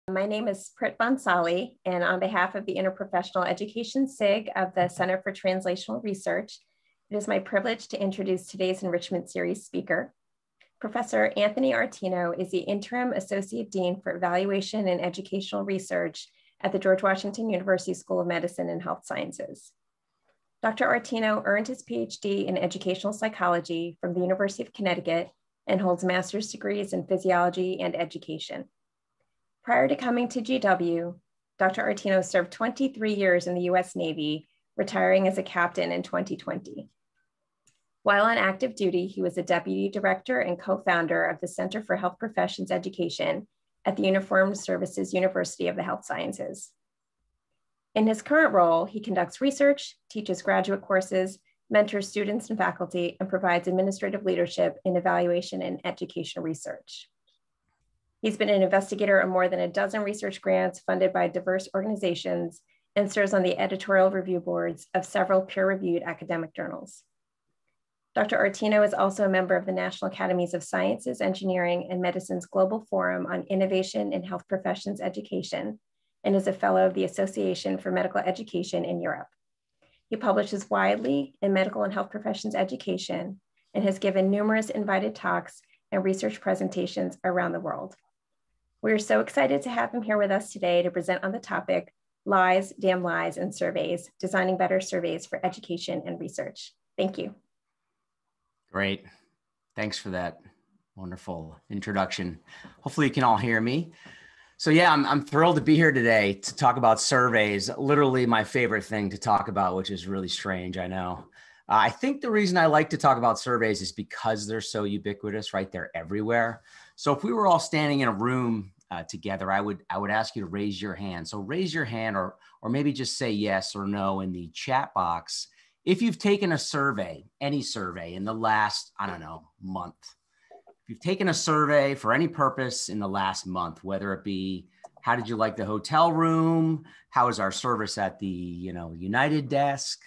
My name is Prit Bonsali, and on behalf of the Inter-Professional SIG of the Center for Translational Research, it is my privilege to introduce today's Enrichment Series speaker. Professor Anthony Artino is the Interim Associate Dean for Evaluation and Educational Research at the George Washington University School of Medicine and Health Sciences. Dr. Artino earned his Ph.D. in Educational Psychology from the University of Connecticut and holds master's degrees in Physiology and Education. Prior to coming to GW, Dr. Artino served 23 years in the U.S. Navy, retiring as a captain in 2020. While on active duty, he was a deputy director and co-founder of the Center for Health Professions Education at the Uniformed Services University of the Health Sciences. In his current role, he conducts research, teaches graduate courses, mentors students and faculty, and provides administrative leadership in evaluation and educational research. He's been an investigator on more than a dozen research grants funded by diverse organizations and serves on the editorial review boards of several peer-reviewed academic journals. Dr. Artino is also a member of the National Academies of Sciences, Engineering, and Medicine's Global Forum on Innovation in Health Professions Education and is a fellow of the Association for Medical Education in Europe. He publishes widely in medical and health professions education and has given numerous invited talks and research presentations around the world. We are so excited to have him here with us today to present on the topic, Lies, Damn Lies, and Surveys, Designing Better Surveys for Education and Research. Thank you. Great. Thanks for that wonderful introduction. Hopefully you can all hear me. So yeah, I'm thrilled to be here today to talk about surveys, literally my favorite thing to talk about, which is really strange, I know. I think the reason I like to talk about surveys is because they're so ubiquitous, right? They're everywhere. So if we were all standing in a room together, I would ask you to raise your hand. So raise your hand or maybe just say yes or no in the chat box if you've taken a survey, any survey in the last, I don't know, month. If you've taken a survey for any purpose in the last month, whether it be how did you like the hotel room? How was our service at the United desk?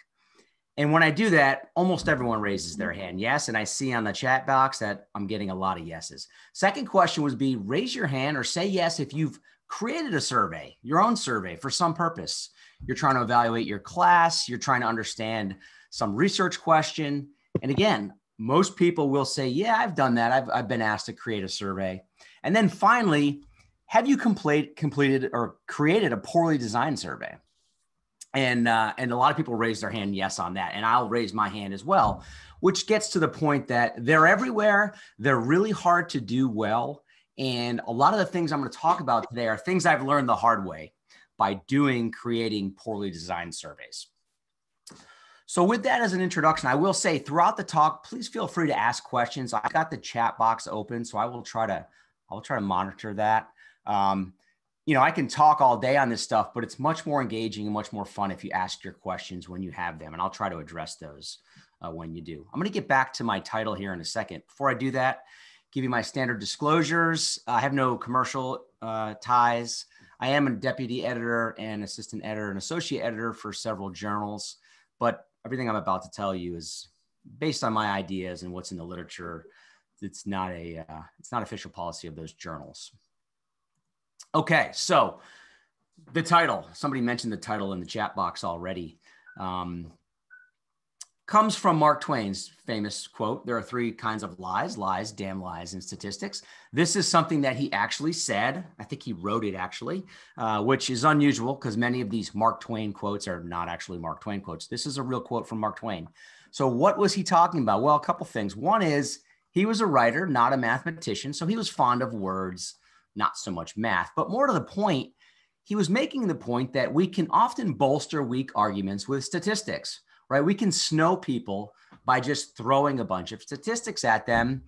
And when I do that, almost everyone raises their hand, yes. And I see on the chat box that I'm getting a lot of yeses. Second question would be raise your hand or say yes if you've created a survey, your own survey for some purpose. You're trying to evaluate your class. You're trying to understand some research question. And again, most people will say, yeah, I've done that. I've been asked to create a survey. And then finally, have you completed or created a poorly designed survey? And a lot of people raise their hand yes on that. And I'll raise my hand as well, which gets to the point that they're everywhere. They're really hard to do well. And a lot of the things I'm going to talk about today are things I've learned the hard way by creating poorly designed surveys. So with that as an introduction, I will say throughout the talk, please feel free to ask questions. I've got the chat box open, so I will try to monitor that. I can talk all day on this stuff, but it's much more engaging and much more fun if you ask your questions when you have them, and I'll try to address those when you do. I'm going to get back to my title here in a second. Before I do that, give you my standard disclosures. I have no commercial ties. I am a deputy editor and assistant editor and associate editor for several journals, but everything I'm about to tell you is based on my ideas and what's in the literature. It's not official policy of those journals. Okay, so the title, somebody mentioned the title in the chat box already, comes from Mark Twain's famous quote, there are three kinds of lies, lies, damn lies, and statistics. This is something that he actually said. I think he wrote it actually, which is unusual because many of these Mark Twain quotes are not actually Mark Twain quotes. This is a real quote from Mark Twain. So what was he talking about? Well, a couple things. One is he was a writer, not a mathematician. So he was fond of words, not so much math, but more to the point, he was making the point that we can often bolster weak arguments with statistics, right? We can snow people by just throwing a bunch of statistics at them,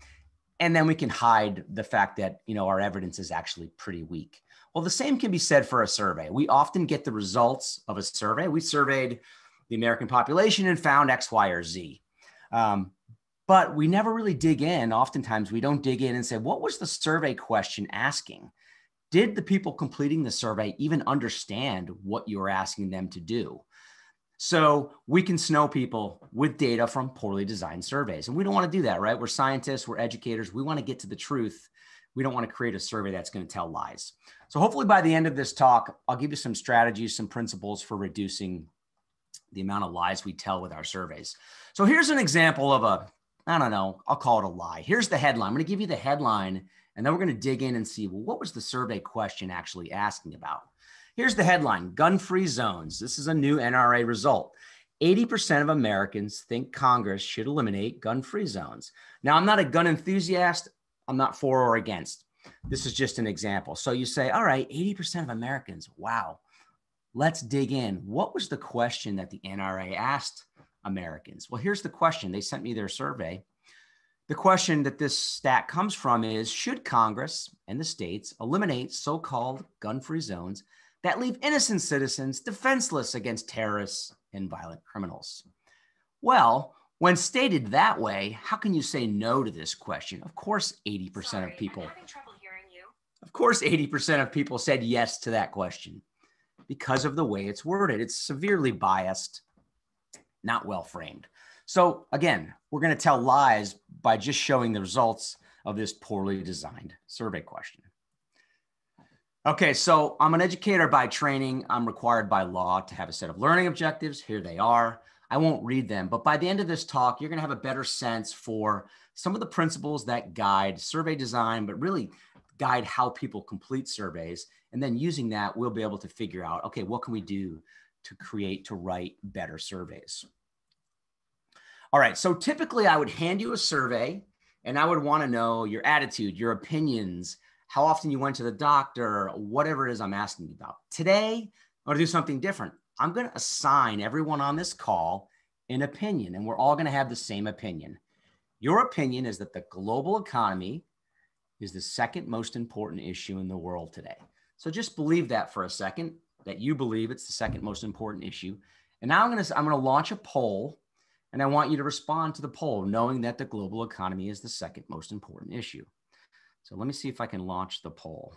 and then we can hide the fact that, our evidence is actually pretty weak. Well, the same can be said for a survey. We often get the results of a survey. We surveyed the American population and found X, Y, or Z. But we never really dig in. Oftentimes we don't dig in and say, what was the survey question asking? Did the people completing the survey even understand what you were asking them to do? So we can snow people with data from poorly designed surveys. And we don't want to do that, right? We're scientists, we're educators. We want to get to the truth We don't want to create a survey that's going to tell lies. So hopefully by the end of this talk, I'll give you some strategies, some principles for reducing the amount of lies we tell with our surveys. So here's an example of I don't know, I'll call it a lie. Here's the headline. I'm going to give you the headline, and then we're going to dig in and see, well, what was the survey question actually asking about? Here's the headline, gun-free zones. This is a new NRA result. 80% of Americans think Congress should eliminate gun-free zones. Now, I'm not a gun enthusiast. I'm not for or against. This is just an example. So you say, all right, 80% of Americans, wow. Let's dig in. What was the question that the NRA asked Americans? Well, here's the question. They sent me their survey. The question that this stat comes from is, should Congress and the states eliminate so-called gun-free zones that leave innocent citizens defenseless against terrorists and violent criminals? Well, when stated that way, how can you say no to this question? Of course, 80% of people. I'm having trouble hearing you. Of course, 80% of people said yes to that question because of the way it's worded. It's severely biased, not well framed. So again, we're going to tell lies by just showing the results of this poorly designed survey question. Okay, so I'm an educator by training. I'm required by law to have a set of learning objectives. Here they are. I won't read them, but by the end of this talk, you're going to have a better sense for some of the principles that guide survey design, but really guide how people complete surveys. And then using that, we'll be able to figure out, okay, what can we do to write better surveys? All right, so typically I would hand you a survey and I would want to know your attitude, your opinions, how often you went to the doctor, whatever it is I'm asking you about. Today, I'm going to do something different. I'm going to assign everyone on this call an opinion, and we're all going to have the same opinion. Your opinion is that the global economy is the second most important issue in the world today. So just believe that for a second, that you believe it's the second most important issue. And now I'm going to launch a poll, and I want you to respond to the poll, knowing that the global economy is the second most important issue. So let me see if I can launch the poll.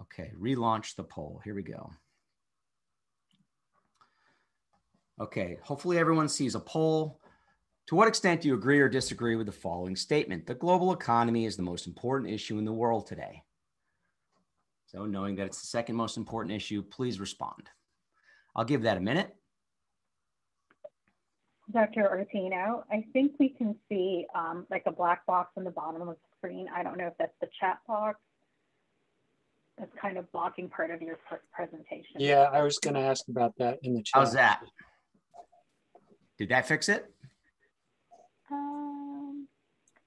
Okay, relaunch the poll. Here we go. Okay, hopefully everyone sees a poll. To what extent do you agree or disagree with the following statement? The global economy is the most important issue in the world today. So knowing that it's the second most important issue, please respond. I'll give that a minute. Dr. Artino, I think we can see like a black box on the bottom of the screen. I don't know if that's the chat box. That's kind of blocking part of your presentation. Yeah, I was going to ask about that in the chat. How's that? Did that fix it?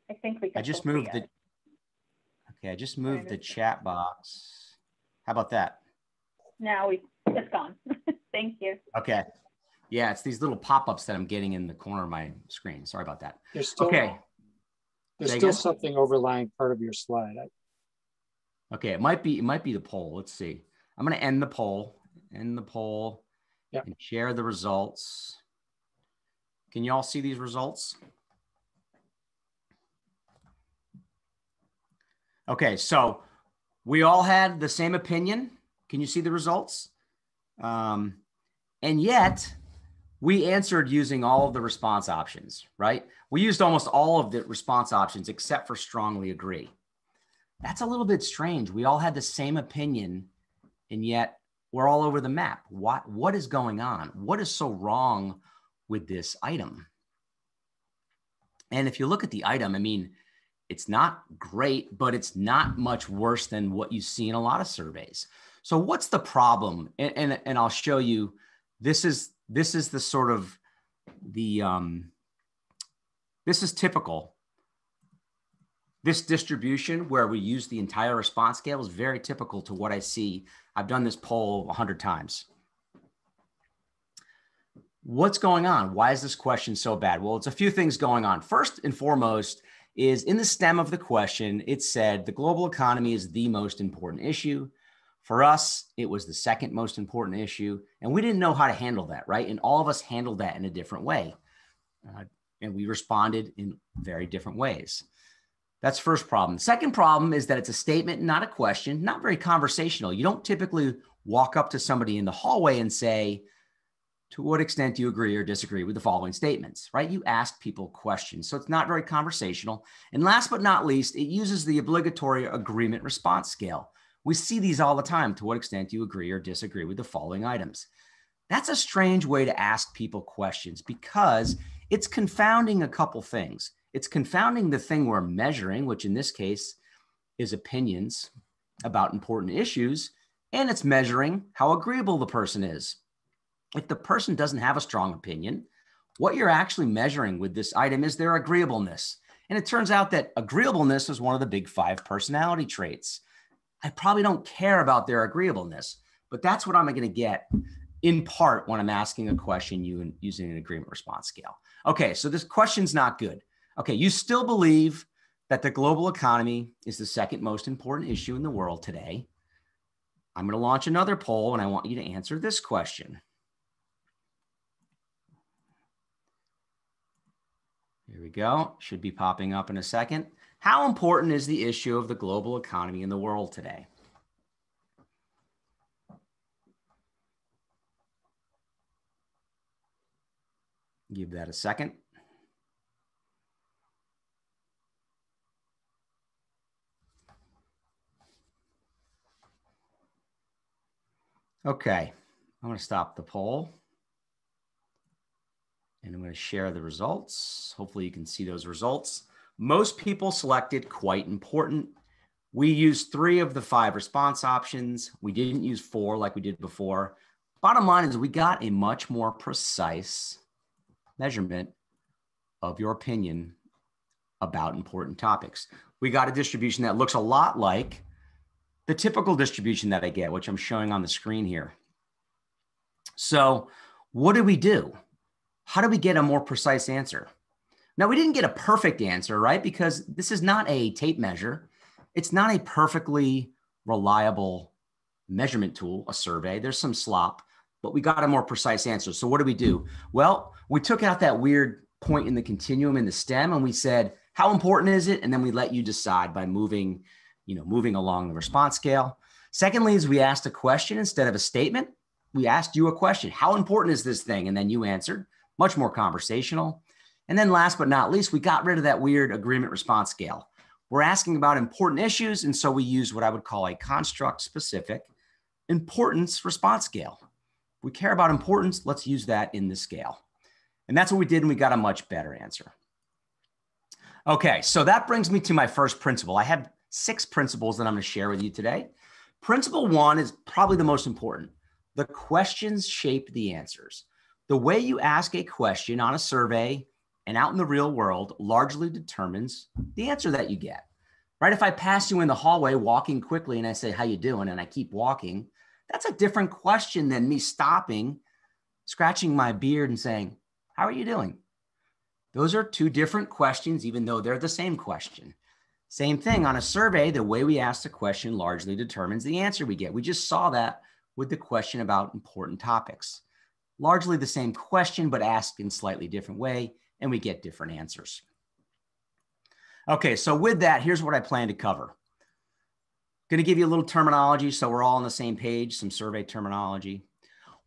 I think we can. I just moved the. Okay, I just moved the chat box. How about that? Now it's gone. Thank you. Okay. Yeah, it's these little pop-ups that I'm getting in the corner of my screen. Sorry about that. There's still, okay. There's still something overlying part of your slide. Okay, it might be the poll. Let's see. I'm going to end the poll. Yep. And share the results. Can you all see these results? Okay, so we all had the same opinion. Can you see the results? And yet we answered using all of the response options, right? We used almost all of the response options except for strongly agree. That's a little bit strange. We all had the same opinion, and yet we're all over the map. What is going on? What is so wrong with this item? And if you look at the item, I mean, it's not great, but it's not much worse than what you see in a lot of surveys. So what's the problem? And I'll show you, this is the sort of the, this is typical. This distribution where we use the entire response scale is very typical to what I see. I've done this poll 100 times. What's going on? Why is this question so bad? Well, it's a few things going on. First and foremost is in the stem of the question, it said the global economy is the most important issue. For us, it was the second most important issue, and we didn't know how to handle that, right? And all of us handled that in a different way. And we responded in very different ways. That's first problem. Second problem is that it's a statement, not a question, not very conversational. You don't typically walk up to somebody in the hallway and say, To what extent do you agree or disagree with the following statements, right? You ask people questions, so it's not very conversational. And last but not least, it uses the obligatory agreement response scale. We see these all the time. To what extent do you agree or disagree with the following items? That's a strange way to ask people questions because it's confounding a couple things. It's confounding the thing we're measuring, which in this case is opinions about important issues, and it's measuring how agreeable the person is. If the person doesn't have a strong opinion, what you're actually measuring with this item is their agreeableness. And it turns out that agreeableness is one of the big 5 personality traits. I probably don't care about their agreeableness, but that's what I'm going to get in part when I'm asking a question using an agreement response scale. Okay, so this question's not good. Okay, you still believe that the global economy is the second most important issue in the world today. I'm going to launch another poll and I want you to answer this question. Here we go. Should be popping up in a second. How important is the issue of the global economy in the world today? Give that a second. Okay, I'm going to stop the poll. And I'm going to share the results. Hopefully you can see those results. Most people selected quite important. We used 3 of the 5 response options. We didn't use 4 like we did before. Bottom line is we got a much more precise measurement of your opinion about important topics. We got a distribution that looks a lot like the typical distribution that I get, which I'm showing on the screen here. So what do we do? How do we get a more precise answer? Now, we didn't get a perfect answer, right? Because this is not a tape measure. It's not a perfectly reliable measurement tool, a survey. There's some slop, but we got a more precise answer. So what do we do? Well, we took out that weird point in the continuum in the stem and we said, how important is it? And then we let you decide by moving along the response scale. Secondly, is we asked a question instead of a statement. We asked you a question. How important is this thing? And then you answered. Much more conversational. And then last but not least, we got rid of that weird agreement response scale. We're asking about important issues. And so we use what I would call a construct specific importance response scale. If we care about importance, let's use that in the scale. And that's what we did. And we got a much better answer. Okay, so that brings me to my first principle. I have 6 principles that I'm going to share with you today. Principle 1 is probably the most important. The questions shape the answers. The way you ask a question on a survey and out in the real world largely determines the answer that you get, right? If I pass you in the hallway walking quickly and I say, how you doing? And I keep walking, that's a different question than me stopping, scratching my beard and saying, how are you doing? Those are 2 different questions, even though they're the same question. Same thing on a survey, the way we ask the question largely determines the answer we get. We just saw that with the question about important topics. Largely the same question, but asked in slightly different way, and we get different answers. Okay, so with that, here's what I plan to cover. Going to give you a little terminology so we're all on the same page, some survey terminology.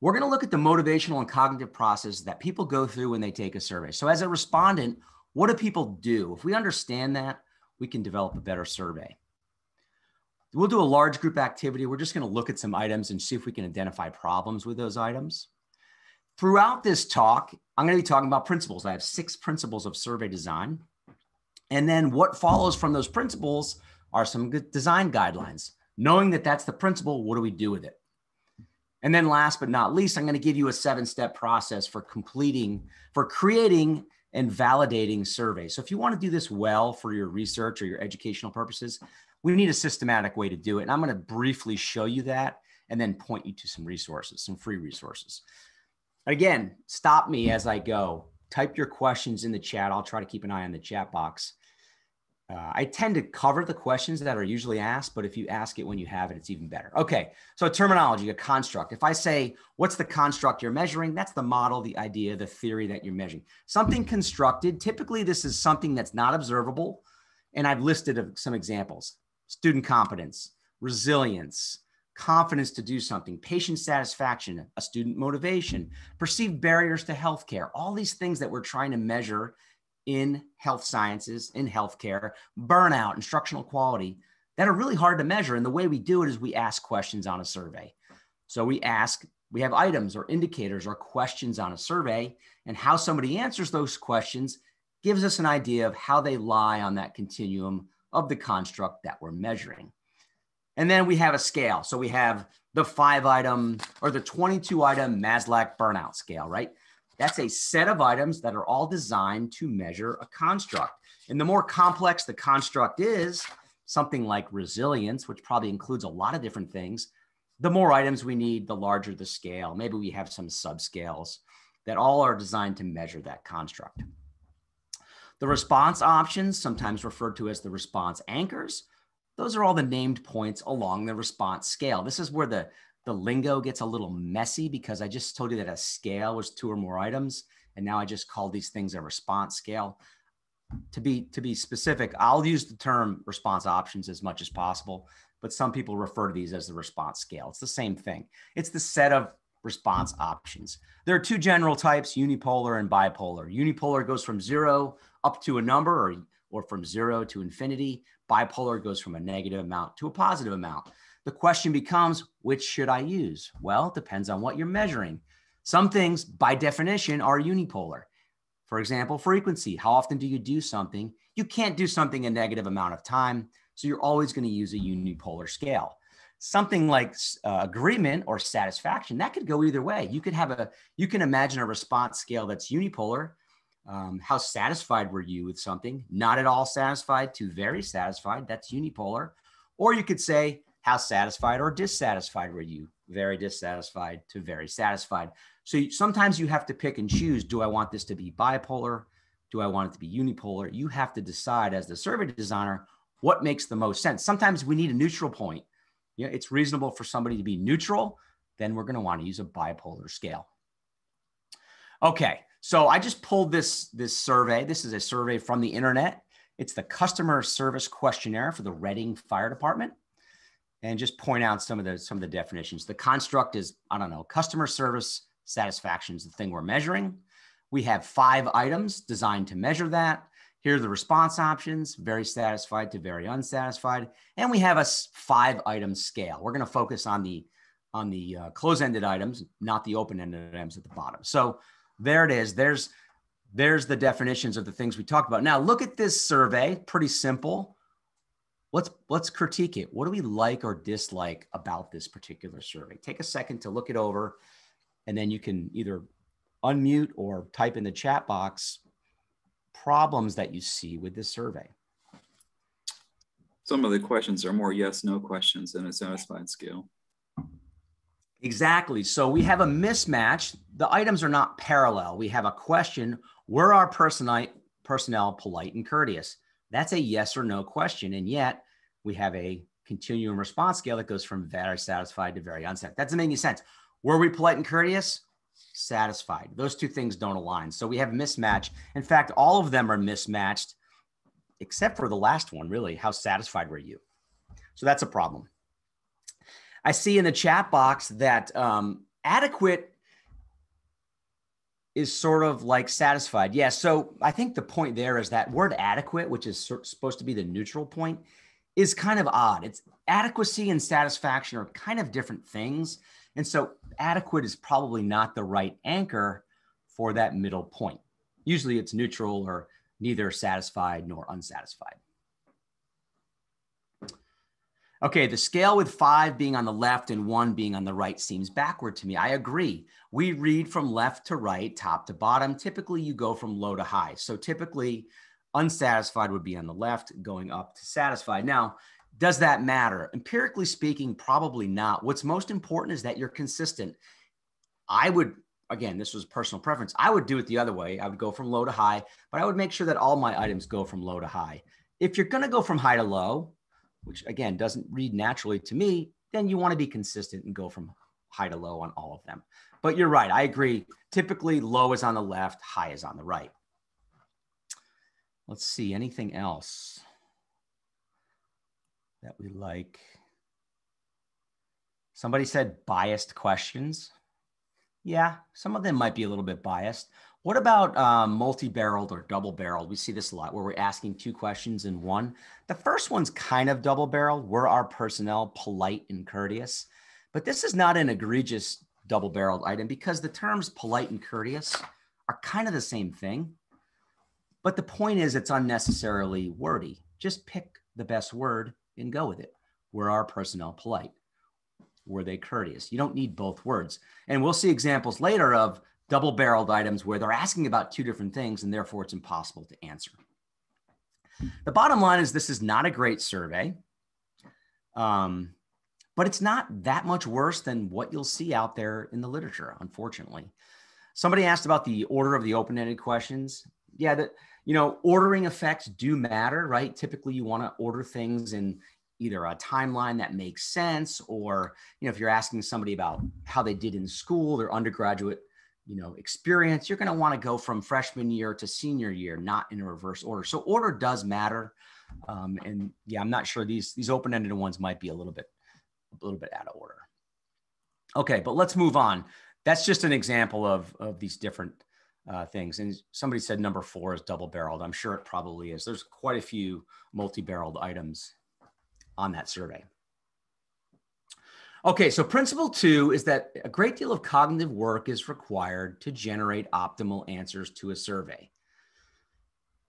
We're going to look at the motivational and cognitive process that people go through when they take a survey. So as a respondent, what do people do? If we understand that, we can develop a better survey. We'll do a large group activity. We're just going to look at some items and see if we can identify problems with those items. Throughout this talk, I'm going to be talking about principles. I have 6 principles of survey design. And then what follows from those principles are some good design guidelines. Knowing that that's the principle, what do we do with it? And then last but not least, I'm going to give you a 7-step process for creating and validating surveys. So if you want to do this well for your research or your educational purposes, we need a systematic way to do it. And I'm going to briefly show you that and then point you to some resources, some free resources. Again, stop me as I go. Type your questions in the chat. I'll try to keep an eye on the chat box. I tend to cover the questions that are usually asked, but if you ask it when you have it, it's even better. Okay, so terminology, a construct. If I say, what's the construct you're measuring? That's the model, the idea, the theory that you're measuring. Something constructed, typically this is something that's not observable, and I've listed some examples. Student competence, resilience, confidence to do something, patient satisfaction, a student motivation, perceived barriers to healthcare, all these things that we're trying to measure in health sciences, in healthcare, burnout, instructional quality, that are really hard to measure. And the way we do it is we ask questions on a survey. So we have items or indicators or questions on a survey, and how somebody answers those questions gives us an idea of how they lie on that continuum of the construct that we're measuring. And then we have a scale. So we have the 5-item or the 22-item Maslach burnout scale, right? That's a set of items that are all designed to measure a construct. And the more complex the construct is, something like resilience, which probably includes a lot of different things, the more items we need, the larger the scale. Maybe we have some subscales that all are designed to measure that construct. The response options, sometimes referred to as the response anchors, those are all the named points along the response scale. This is where the lingo gets a little messy, because I just told you that a scale was 2 or more items, and now I just call these things a response scale. To be specific, I'll use the term response options as much as possible, but some people refer to these as the response scale. It's the same thing. It's the set of response options. There are 2 general types, unipolar and bipolar. Unipolar goes from 0 up to a number, or from 0 to infinity. Bipolar goes from a negative amount to a positive amount. The question becomes, which should I use? Well, it depends on what you're measuring. Some things, by definition, are unipolar. For example, frequency. How often do you do something? You can't do something a negative amount of time, so you're always going to use a unipolar scale. Something like agreement or satisfaction, that could go either way. You can imagine a response scale that's unipolar. How satisfied were you with something? Not at all satisfied to very satisfied. That's unipolar. Or you could say, how satisfied or dissatisfied were you? Very dissatisfied to very satisfied. So sometimes you have to pick and choose. Do I want this to be bipolar? Do I want it to be unipolar? You have to decide as the survey designer what makes the most sense. Sometimes we need a neutral point. Yeah, it's reasonable for somebody to be neutral. Then we're going to want to use a bipolar scale. Okay, so I just pulled this survey. This is a survey from the internet. It's the customer service questionnaire for the Reading Fire Department. And just point out some of the definitions. The construct is, I don't know, customer service satisfaction is the thing we're measuring. We have 5 items designed to measure that. Here are the response options, very satisfied to very unsatisfied. And we have a 5-item scale. We're going to focus on the close-ended items, not the open-ended items at the bottom. So there it is. There's the definitions of the things we talked about. Now look at this survey, pretty simple. Let's critique it. What do we like or dislike about this particular survey? Take a second to look it over, and then you can either unmute or type in the chat box problems that you see with this survey. Some of the questions are more yes/no questions than a satisfied scale. Exactly. So we have a mismatch. The items are not parallel. We have a question, were our personnel polite and courteous? That's a yes or no question. And yet we have a continuum response scale that goes from very satisfied to very unsatisfied. That doesn't make any sense. Were we polite and courteous? Satisfied. Those 2 things don't align. So we have a mismatch. In fact, all of them are mismatched, except for the last one, really. How satisfied were you? So that's a problem. I see in the chat box that adequate is sort of like satisfied. Yeah, so I think the point there is that word adequate, which is supposed to be the neutral point, is kind of odd. It's adequacy and satisfaction are kind of different things. And so adequate is probably not the right anchor for that middle point. Usually it's neutral or neither satisfied nor unsatisfied. Okay, the scale with 5 being on the left and 1 being on the right seems backward to me. I agree. We read from left to right, top to bottom. Typically, you go from low to high. So typically, unsatisfied would be on the left, going up to satisfied. Now, does that matter? Empirically speaking, probably not. What's most important is that you're consistent. I would, again, this was personal preference. I would do it the other way. I would go from low to high, but I would make sure that all my items go from low to high. If you're going to go from high to low, which again, doesn't read naturally to me, then you want to be consistent and go from high to low on all of them. But you're right. I agree. Typically low is on the left, high is on the right. Let's see, anything else that we like? Somebody said biased questions. Yeah, some of them might be a little bit biased. What about multi-barreled or double-barreled? We see this a lot where we're asking two questions in one. The first one's kind of double-barreled. Were our personnel polite and courteous? But this is not an egregious double-barreled item because the terms polite and courteous are kind of the same thing. But the point is it's unnecessarily wordy. Just pick the best word and go with it. Were our personnel polite? Were they courteous? You don't need both words. And we'll see examples later of double-barreled items where they're asking about two different things and therefore it's impossible to answer. The bottom line is this is not a great survey, but it's not that much worse than what you'll see out there in the literature, unfortunately. Somebody asked about the order of the open-ended questions. Yeah, ordering effects do matter, right? Typically you want to order things in either a timeline that makes sense, or, if you're asking somebody about how they did in school, their undergraduate, experience, you're going to want to go from freshman year to senior year, not in a reverse order. So order does matter. And yeah, I'm not sure these open-ended ones might be a little bit out of order. Okay, but let's move on. That's just an example of these different things. And somebody said number 4 is double-barreled. I'm sure it probably is. There's quite a few multi-barreled items on that survey. Okay, so principle 2 is that a great deal of cognitive work is required to generate optimal answers to a survey.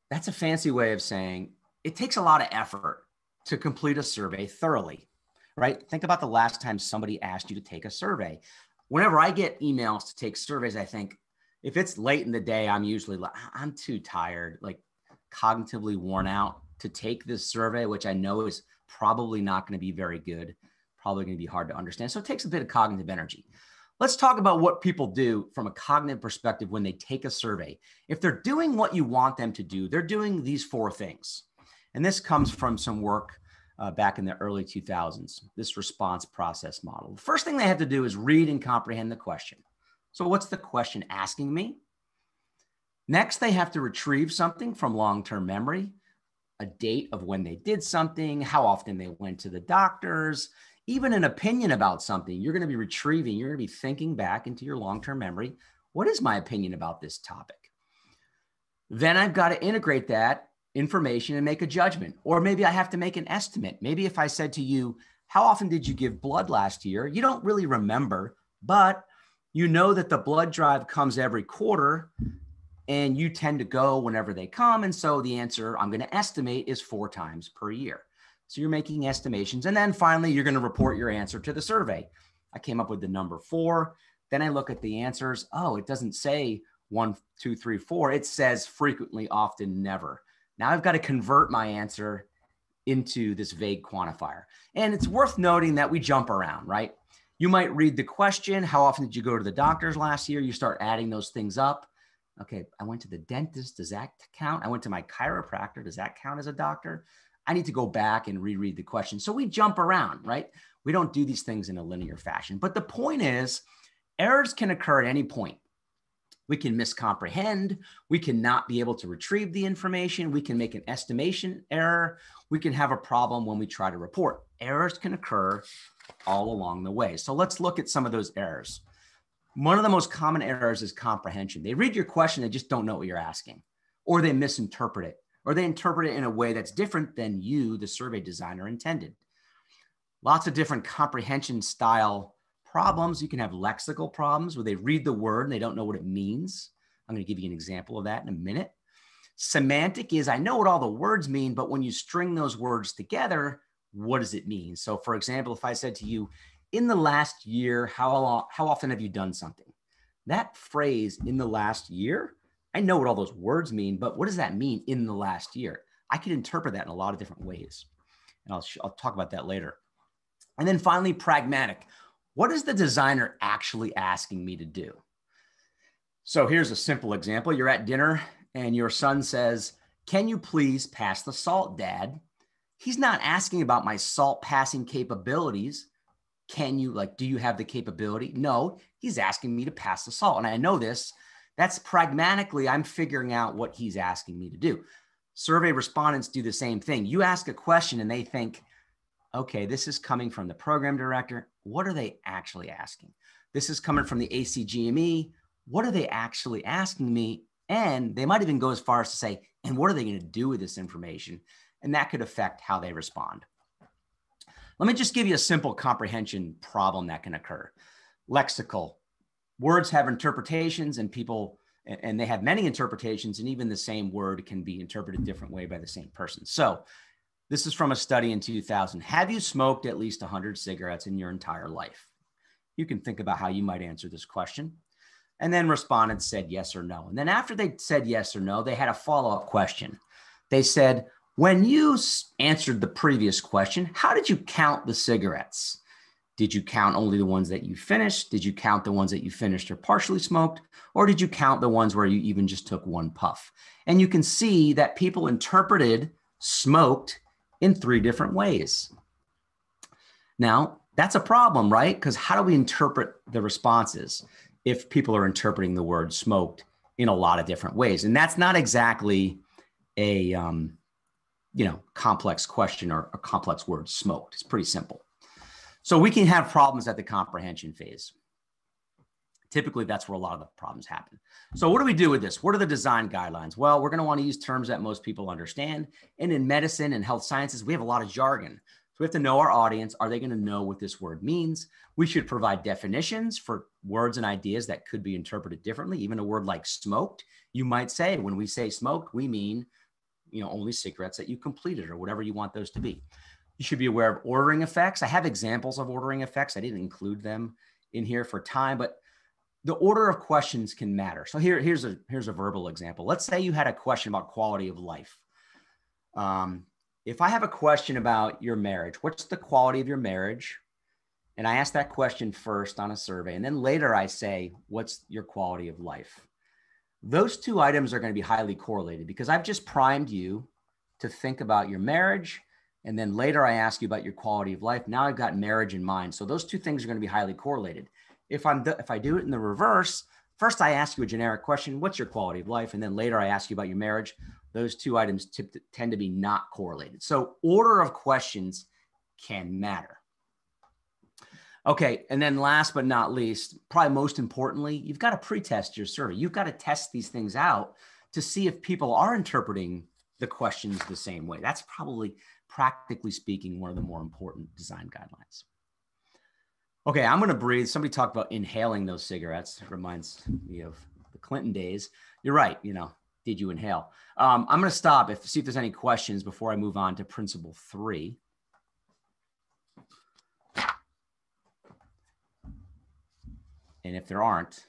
That's a fancy way of saying it takes a lot of effort to complete a survey thoroughly, right? Think about the last time somebody asked you to take a survey. Whenever I get emails to take surveys, I think if it's late in the day, I'm usually like, I'm too tired, like cognitively worn out to take this survey, which I know is probably not going to be very good. Probably going to be hard to understand. So it takes a bit of cognitive energy. Let's talk about what people do from a cognitive perspective when they take a survey. If they're doing what you want them to do, they're doing these 4 things. And this comes from some work back in the early 2000s, this response process model. The first thing they have to do is read and comprehend the question. So what's the question asking me? Next, they have to retrieve something from long-term memory, a date of when they did something, how often they went to the doctors, even an opinion about something. You're going to be retrieving, you're going to be thinking back into your long-term memory. What is my opinion about this topic? Then I've got to integrate that information and make a judgment. Or maybe I have to make an estimate. Maybe if I said to you, how often did you give blood last year? You don't really remember, but you know that the blood drive comes every quarter and you tend to go whenever they come. And so the answer I'm going to estimate is 4 times per year. So you're making estimations. And then finally, you're going to report your answer to the survey. I came up with the number 4. Then I look at the answers. Oh, it doesn't say 1, 2, 3, 4. It says frequently, often, never. Now I've got to convert my answer into this vague quantifier. And it's worth noting that we jump around, right? You might read the question. How often did you go to the doctors last year? You start adding those things up. Okay, I went to the dentist. Does that count? I went to my chiropractor. Does that count as a doctor? I need to go back and reread the question. So we jump around, right? We don't do these things in a linear fashion. But the point is, errors can occur at any point. We can miscomprehend. We can not be able to retrieve the information. We can make an estimation error. We can have a problem when we try to report. Errors can occur all along the way. So let's look at some of those errors. One of the most common errors is comprehension. They read your question, they just don't know what you're asking, or they misinterpret it, or they interpret it in a way that's different than you, the survey designer, intended. Lots of different comprehension style problems. You can have lexical problems where they read the word and they don't know what it means. I'm going to give you an example of that in a minute. Semantic is, I know what all the words mean, but when you string those words together, what does it mean? So for example, if I said to you, in the last year, how often have you done something? That phrase, in the last year, I know what all those words mean, but what does that mean in the last year? I can interpret that in a lot of different ways. And I'll talk about that later. And then finally, pragmatic. What is the designer actually asking me to do? So here's a simple example. You're at dinner and your son says, can you please pass the salt, Dad? He's not asking about my salt passing capabilities. Can you, do you have the capability? No, he's asking me to pass the salt. And I know this. That's pragmatically, I'm figuring out what he's asking me to do. Survey respondents do the same thing. You ask a question and they think, okay, this is coming from the program director. What are they actually asking? This is coming from the ACGME. What are they actually asking me? And they might even go as far as to say, and what are they going to do with this information? And that could affect how they respond. Let me just give you a simple comprehension problem that can occur. Lexical. Words have interpretations and they have many interpretations, and even the same word can be interpreted a different way by the same person. So this is from a study in 2000. Have you smoked at least 100 cigarettes in your entire life? You can think about how you might answer this question. And then respondents said yes or no. And then after they said yes or no, they had a follow-up question. They said, when you answered the previous question, how did you count the cigarettes? Did you count only the ones that you finished? Did you count the ones that you finished or partially smoked? Or did you count the ones where you even just took one puff? And you can see that people interpreted smoked in 3 different ways. Now, that's a problem, right? Because how do we interpret the responses if people are interpreting the word smoked in a lot of different ways? And that's not exactly a complex question or a complex word, smoked. It's pretty simple. So we can have problems at the comprehension phase. Typically, that's where a lot of the problems happen. So what do we do with this? What are the design guidelines? Well, we're going to want to use terms that most people understand. And in medicine and health sciences, we have a lot of jargon. So we have to know our audience. Are they going to know what this word means? We should provide definitions for words and ideas that could be interpreted differently. Even a word like smoked, you might say, when we say smoked, we mean, only cigarettes that you completed or whatever you want those to be. You should be aware of ordering effects. I have examples of ordering effects. I didn't include them in here for time, but the order of questions can matter. So here's a verbal example. Let's say you had a question about quality of life. If I have a question about your marriage, what's the quality of your marriage? And I ask that question first on a survey, and then later I say, what's your quality of life? Those 2 items are going to be highly correlated because I've just primed you to think about your marriage. And then later I ask you about your quality of life. Now I've got marriage in mind. So those 2 things are going to be highly correlated. If I do it in the reverse, first I ask you a generic question, what's your quality of life? And then later I ask you about your marriage. Those 2 items tend to be not correlated. So order of questions can matter. Okay, and then last but not least, probably most importantly, you've got to pre-test your survey. You've got to test these things out to see if people are interpreting the questions the same way. That's probably, practically speaking, one of the more important design guidelines. Okay, I'm going to breathe. Somebody talked about inhaling those cigarettes. It reminds me of the Clinton days. You're right. Did you inhale? I'm going to stop see if there's any questions before I move on to principle 3. And if there aren't,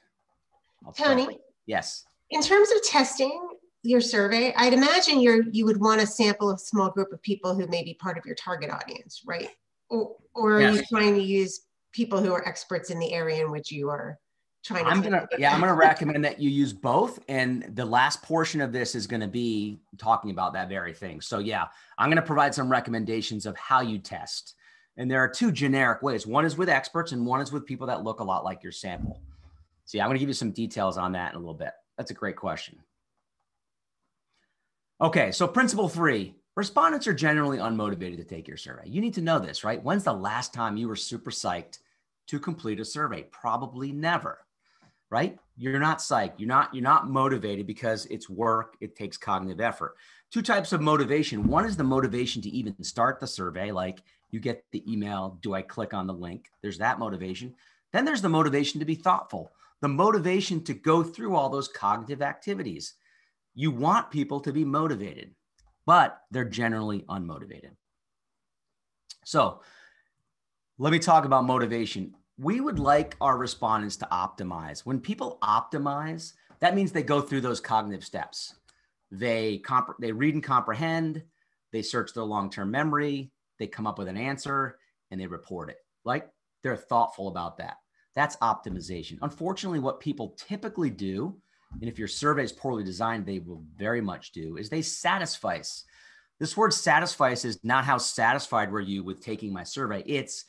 I'll Tony, start. Yes. In terms of testing your survey, I'd imagine you would want to sample a small group of people who may be part of your target audience, right? Or are Yes. you trying to use people who are experts in the area in which you are trying to? I'm going to recommend that you use both. And the last portion of this is going to be talking about that very thing. So yeah, I'm going to provide some recommendations of how you test. And there are 2 generic ways. One is with experts and one is with people that look a lot like your sample. So yeah, I'm going to give you some details on that in a little bit. That's a great question. Okay, so principle 3, respondents are generally unmotivated to take your survey. You need to know this, right? When's the last time you were super psyched to complete a survey? Probably never, right? You're not psyched. You're not motivated because it's work. It takes cognitive effort. 2 types of motivation. One is the motivation to even start the survey, like you get the email, do I click on the link? There's that motivation. Then there's the motivation to be thoughtful, the motivation to go through all those cognitive activities. You want people to be motivated, but they're generally unmotivated. So let me talk about motivation. We would like our respondents to optimize. When people optimize, that means they go through those cognitive steps. They read and comprehend, they search their long-term memory, they come up with an answer, and they report it. Like they're thoughtful about that. That's optimization. Unfortunately, what people typically do, and if your survey is poorly designed, they will very much do, is they satisfice. This word satisfice is not how satisfied were you with taking my survey. It's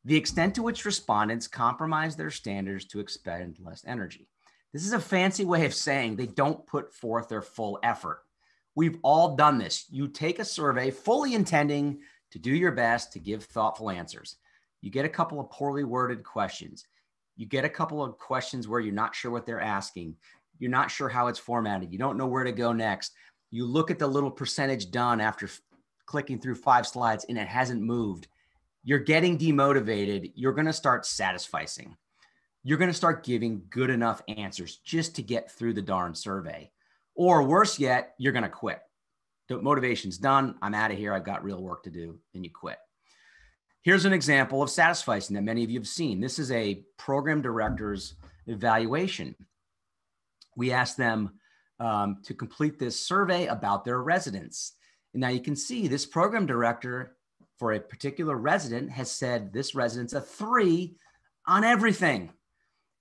the extent to which respondents compromise their standards to expend less energy. This is a fancy way of saying they don't put forth their full effort. We've all done this. You take a survey fully intending to do your best to give thoughtful answers. You get a couple of poorly worded questions. You get a couple of questions where you're not sure what they're asking. You're not sure how it's formatted. You don't know where to go next. You look at the little percentage done after clicking through 5 slides and it hasn't moved. You're getting demotivated. You're going to start satisficing. You're going to start giving good enough answers just to get through the darn survey. Or worse yet, you're going to quit. The motivation's done. I'm out of here. I've got real work to do. And you quit. Here's an example of satisficing that many of you have seen. This is a program director's evaluation. We asked them to complete this survey about their residents. And now you can see this program director for a particular resident has said this resident's a 3 on everything.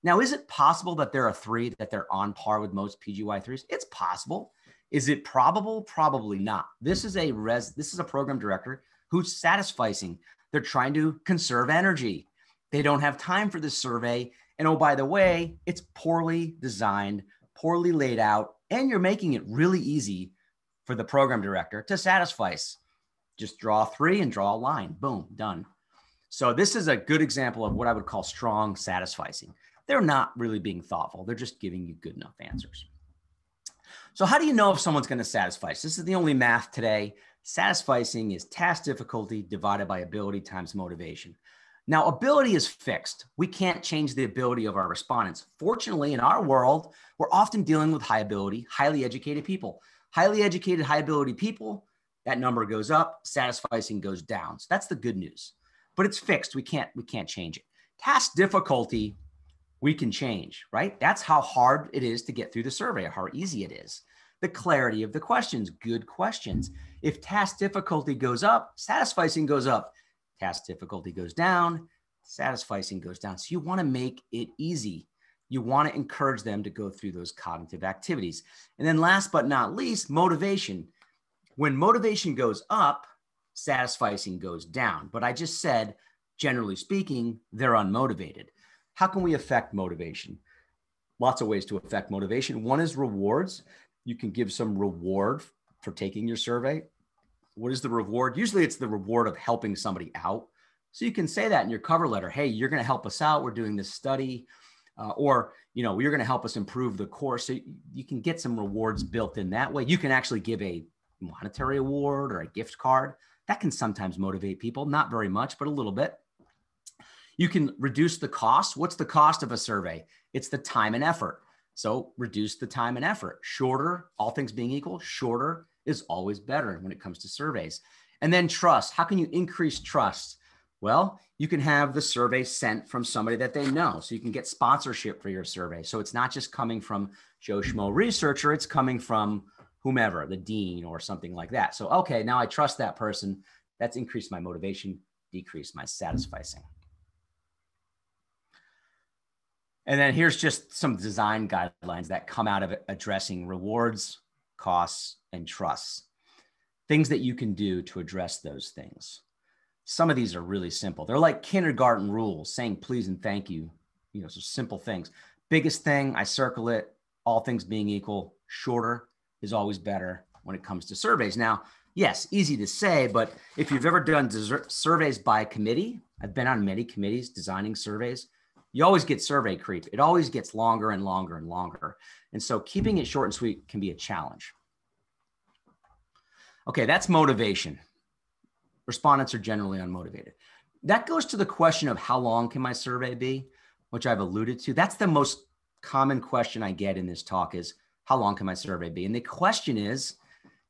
Now, is it possible that they're a 3, that they're on par with most PGY 3s? It's possible. Is it probable? Probably not. This is a program director who's satisficing. They're trying to conserve energy. They don't have time for this survey. And oh, by the way, it's poorly designed, poorly laid out, and you're making it really easy for the program director to satisfice. Just draw 3 and draw a line. Boom, done. So this is a good example of what I would call strong satisficing. They're not really being thoughtful. They're just giving you good enough answers. So how do you know if someone's going to satisfice? This is the only math today. Satisficing is task difficulty divided by ability times motivation. Now, ability is fixed. We can't change the ability of our respondents. Fortunately, in our world, we're often dealing with high ability, highly educated people. Highly educated, high ability people, that number goes up, satisficing goes down. So that's the good news. But it's fixed. We can't change it. Task difficulty, we can change, right? That's how hard it is to get through the survey, or how easy it is. The clarity of the questions, good questions. If task difficulty goes up, satisficing goes up. Task difficulty goes down, satisficing goes down. So you want to make it easy. You want to encourage them to go through those cognitive activities. And then last but not least, motivation. When motivation goes up, satisficing goes down. But I just said, generally speaking, they're unmotivated. How can we affect motivation? Lots of ways to affect motivation. One is rewards. You can give some reward for taking your survey. What is the reward? Usually it's the reward of helping somebody out. So you can say that in your cover letter. Hey, you're going to help us out. We're doing this study. Or, you're going to help us improve the course. So you can get some rewards built in that way. You can actually give a monetary award or a gift card. That can sometimes motivate people. Not very much, but a little bit. You can reduce the cost. What's the cost of a survey? It's the time and effort. So reduce the time and effort. Shorter, all things being equal, shorter is always better when it comes to surveys. And then trust. How can you increase trust? Well, you can have the survey sent from somebody that they know. So you can get sponsorship for your survey. So it's not just coming from Joe Schmo researcher, it's coming from whomever, the dean or something like that. So, okay, now I trust that person. That's increased my motivation, decreased my satisficing. And then here's just some design guidelines that come out of addressing rewards, costs, and trusts. Things that you can do to address those things. Some of these are really simple. They're like kindergarten rules, saying please and thank you. So simple things. Biggest thing, I circle it, all things being equal, shorter is always better when it comes to surveys. Now, yes, easy to say, but if you've ever done surveys by committee, I've been on many committees designing surveys, you always get survey creep. It always gets longer and longer and longer. And so keeping it short and sweet can be a challenge. Okay, that's motivation. Respondents are generally unmotivated. That goes to the question of how long can my survey be, which I've alluded to. That's the most common question I get in this talk is, how long can my survey be? And the question is,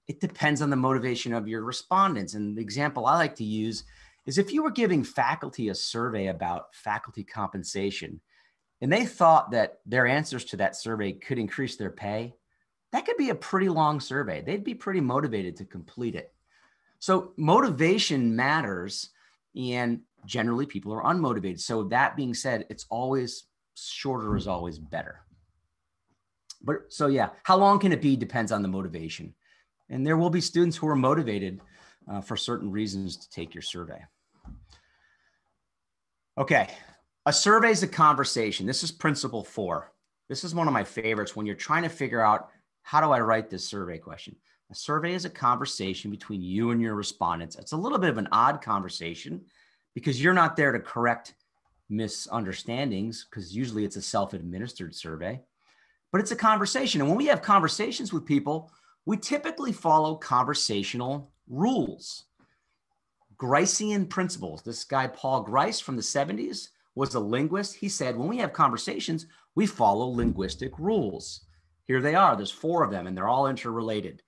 it depends on the motivation of your respondents. And the example I like to use is if you were giving faculty a survey about faculty compensation, and they thought that their answers to that survey could increase their pay, that could be a pretty long survey. They'd be pretty motivated to complete it. So motivation matters, and generally people are unmotivated. So that being said, it's always shorter is always better. But so yeah, how long can it be depends on the motivation. And there will be students who are motivated for certain reasons to take your survey. Okay, a survey is a conversation. This is principle 4. This is one of my favorites when you're trying to figure out, how do I write this survey question? A survey is a conversation between you and your respondents. It's a little bit of an odd conversation because you're not there to correct misunderstandings, because usually it's a self-administered survey, but it's a conversation. And when we have conversations with people, we typically follow conversational rules. Grecian Principles. This guy, Paul Grice from the 70s, was a linguist. He said, when we have conversations, we follow linguistic rules. Here they are. There's 4 of them, and they're all interrelated.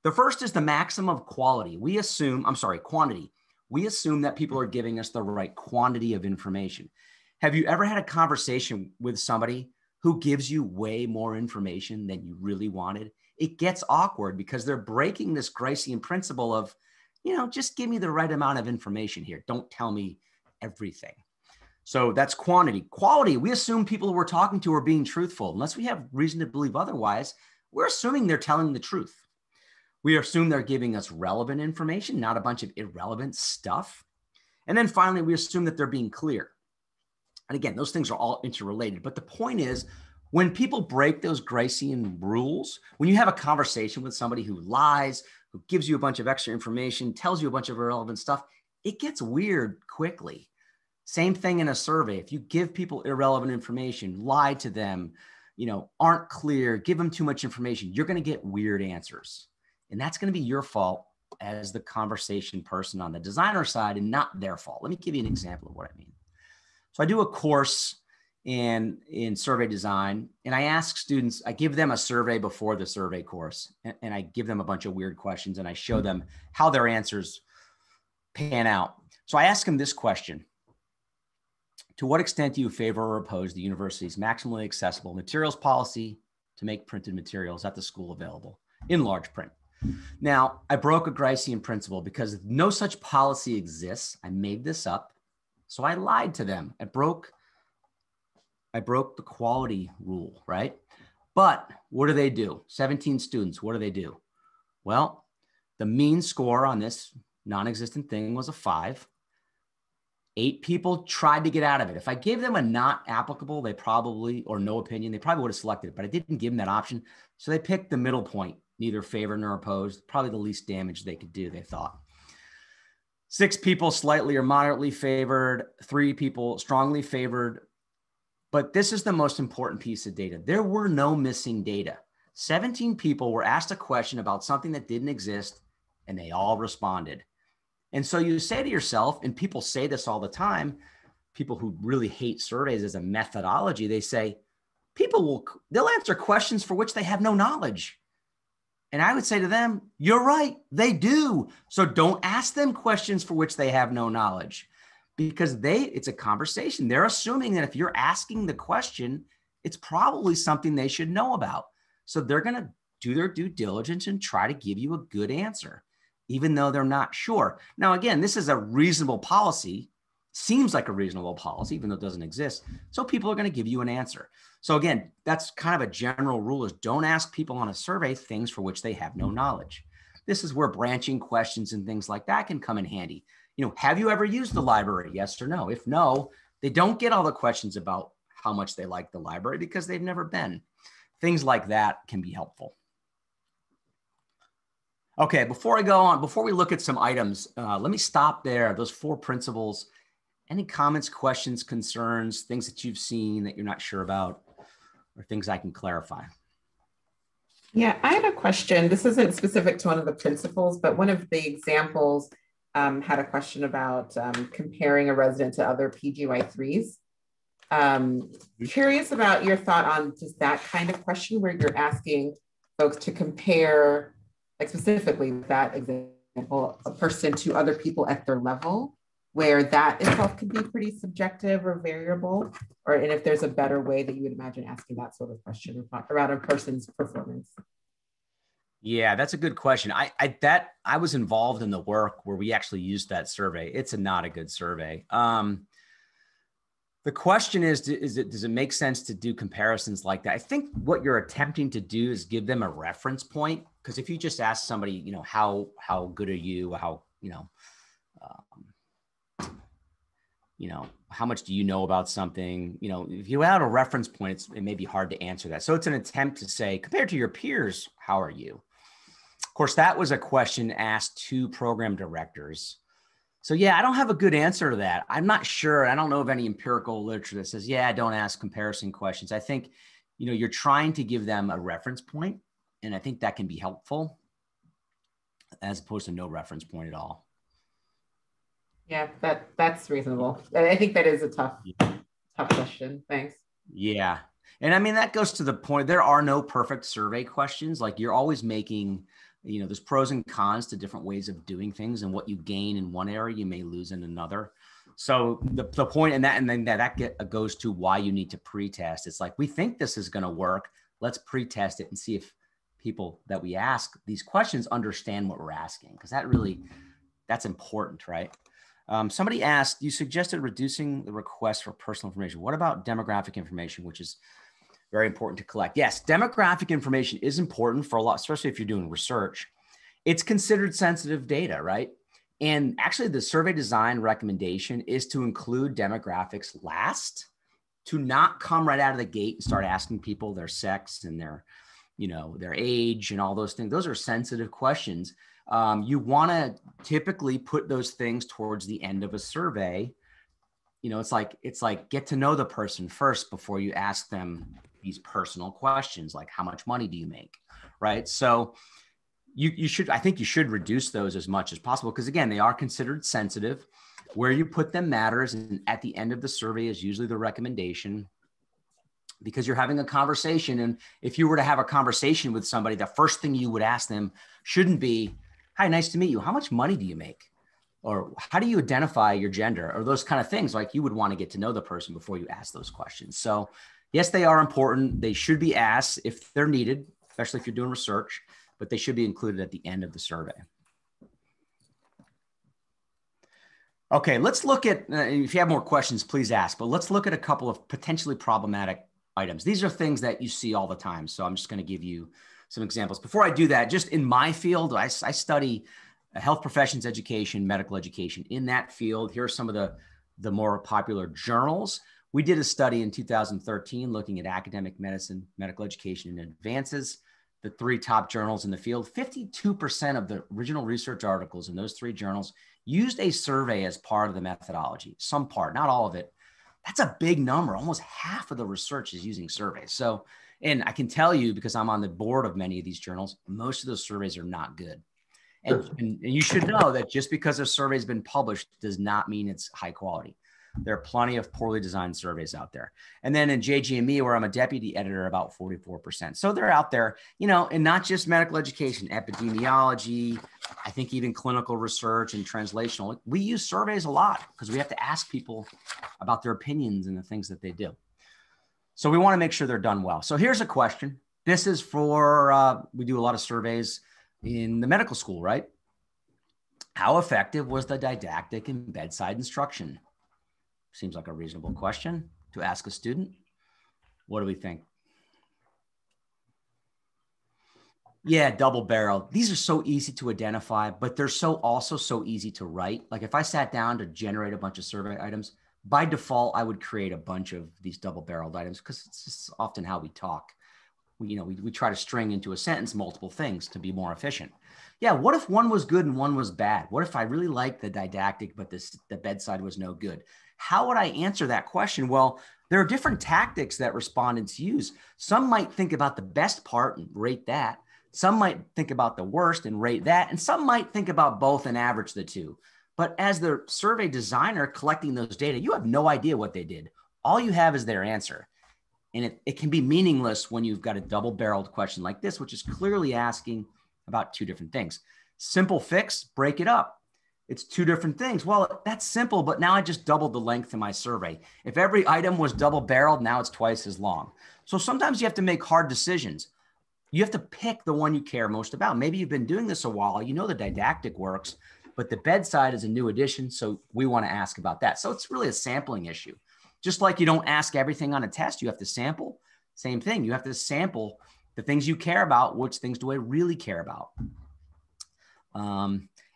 The first is the maxim of quality. Quantity. We assume that people are giving us the right quantity of information. Have you ever had a conversation with somebody who gives you way more information than you really wanted? It gets awkward because they're breaking this Grecian principle of, just give me the right amount of information here. Don't tell me everything. So that's quantity. Quality, we assume people who we're talking to are being truthful. Unless we have reason to believe otherwise, we're assuming they're telling the truth. We assume they're giving us relevant information, not a bunch of irrelevant stuff. And then finally, we assume that they're being clear. And again, those things are all interrelated. But the point is, when people break those Grecian rules, when you have a conversation with somebody who lies, who gives you a bunch of extra information, tells you a bunch of irrelevant stuff, it gets weird quickly. Same thing in a survey. If you give people irrelevant information, lie to them, aren't clear, give them too much information, you're going to get weird answers. And that's going to be your fault as the conversation person on the designer side and not their fault. Let me give you an example of what I mean. So I do a course in survey design, and I ask students, I give them a survey before the survey course, and I give them a bunch of weird questions, and I show them how their answers pan out. So I ask them this question: to what extent do you favor or oppose the university's maximally accessible materials policy to make printed materials at the school available in large print? Now, I broke a Grecian principle because no such policy exists. I made this up. So I lied to them. I broke the quality rule, right? But what do? 17 students, what do? Well, the mean score on this non-existent thing was a 5. 8 people tried to get out of it. If I gave them a not applicable, or no opinion, they probably would have selected it, but I didn't give them that option. So they picked the middle point, neither favored nor opposed, probably the least damage they could do, they thought. 6 people slightly or moderately favored, 3 people strongly favored. But this is the most important piece of data. There were no missing data. 17 people were asked a question about something that didn't exist, and they all responded. And so you say to yourself, and people say this all the time, people who really hate surveys as a methodology, they say, they'll answer questions for which they have no knowledge. And I would say to them, you're right, they do. So don't ask them questions for which they have no knowledge, because it's a conversation. They're assuming that if you're asking the question, it's probably something they should know about. So they're going to do their due diligence and try to give you a good answer, even though they're not sure. Now, again, this is a reasonable policy, seems like a reasonable policy, even though it doesn't exist. So people are going to give you an answer. So again, that's kind of a general rule, is don't ask people on a survey things for which they have no knowledge. This is where branching questions and things like that can come in handy. Have you ever used the library? Yes or no? If no, they don't get all the questions about how much they like the library because they've never been. Things like that can be helpful. Okay, before I go on, before we look at some items, let me stop there. Those 4 principles. Any comments, questions, concerns, things that you've seen that you're not sure about, or things I can clarify? Yeah, I had a question. This isn't specific to one of the principles, but one of the examples had a question about comparing a resident to other PGY3s. Curious about your thought on just that kind of question where you're asking folks to compare, like specifically that example, a person to other people at their level, where that itself could be pretty subjective or variable, and if there's a better way that you would imagine asking that sort of question around a person's performance. Yeah, that's a good question. I was involved in the work where we actually used that survey. It's not a good survey. The question is, does it make sense to do comparisons like that? I think what you're attempting to do is give them a reference point. Because if you just ask somebody, how good are you? How much do you know about something? If you add a reference point, it may be hard to answer that. So it's an attempt to say, compared to your peers, how are you? Of course, that was a question asked to program directors. So yeah, I don't have a good answer to that. I'm not sure. I don't know of any empirical literature that says, yeah, don't ask comparison questions. I think, you're trying to give them a reference point, and I think that can be helpful as opposed to no reference point at all. Yeah, that's reasonable. I think that is a tough question. Thanks. Yeah. And I mean, that goes to the point, there are no perfect survey questions. Like, you're always making, there's pros and cons to different ways of doing things, and what you gain in one area, you may lose in another. So the point in that, and then that goes to why you need to pre-test. It's like, we think this is going to work. Let's pre-test it and see if people that we ask these questions understand what we're asking, because that's important, right? Somebody asked, you suggested reducing the request for personal information. What about demographic information, which is very important to collect? Yes, demographic information is important for a lot, especially if you're doing research. It's considered sensitive data, right? And actually, the survey design recommendation is to include demographics last, to not come right out of the gate and start asking people their sex and their age and all those things. Those are sensitive questions. You want to typically put those things towards the end of a survey. It's like get to know the person first before you ask them these personal questions, like how much money do you make, right? So I think you should reduce those as much as possible, because again, they are considered sensitive. Where you put them matters, and at the end of the survey is usually the recommendation, because you're having a conversation. And if you were to have a conversation with somebody, the first thing you would ask them shouldn't be, hi, nice to meet you. How much money do you make? Or how do you identify your gender? Or those kind of things. Like, you would want to get to know the person before you ask those questions. So yes, they are important. They should be asked if they're needed, especially if you're doing research, but they should be included at the end of the survey. Okay, let's look at, if you have more questions, please ask, but let's look at a couple of potentially problematic items. These are things that you see all the time. So I'm just going to give you some examples. Before I do that, just in my field, I study health professions education, medical education. In that field, here are some of the more popular journals. We did a study in 2013 looking at academic medicine, medical education, and advances, the 3 top journals in the field. 52% of the original research articles in those 3 journals used a survey as part of the methodology, some part, not all of it. That's a big number. Almost half of the research is using surveys. So, and I can tell you, because I'm on the board of many of these journals, most of those surveys are not good. And you should know that just because a survey has been published does not mean it's high quality. There are plenty of poorly designed surveys out there. And then in JGME, where I'm a deputy editor, about 44%. So they're out there, and not just medical education, epidemiology, I think even clinical research and translational. We use surveys a lot because we have to ask people about their opinions and the things that they do. So we want to make sure they're done well. So here's a question. This is for, we do a lot of surveys in the medical school, right? How effective was the didactic and bedside instruction? Seems like a reasonable question to ask a student. What do we think? Yeah, double barrel. These are so easy to identify, but they're also so easy to write. Like, if I sat down to generate a bunch of survey items, by default, I would create a bunch of these double barreled items, because it's just often how we talk. We try to string into a sentence multiple things to be more efficient. Yeah, what if one was good and one was bad? What if I really liked the didactic, but the bedside was no good? How would I answer that question? Well, there are different tactics that respondents use. Some might think about the best part and rate that. Some might think about the worst and rate that. And some might think about both and average the two. But as the survey designer collecting those data, you have no idea what they did. All you have is their answer. And it can be meaningless when you've got a double-barreled question like this, which is clearly asking about 2 different things. Simple fix, break it up. It's 2 different things. Well, that's simple, but now I just doubled the length of my survey. If every item was double-barreled, now it's twice as long. So sometimes you have to make hard decisions. You have to pick the one you care most about. Maybe you've been doing this a while. You know the didactic works, but the bedside is a new addition, so we want to ask about that. So it's really a sampling issue. Just like you don't ask everything on a test, you have to sample. Same thing. You have to sample the things you care about. Which things do I really care about?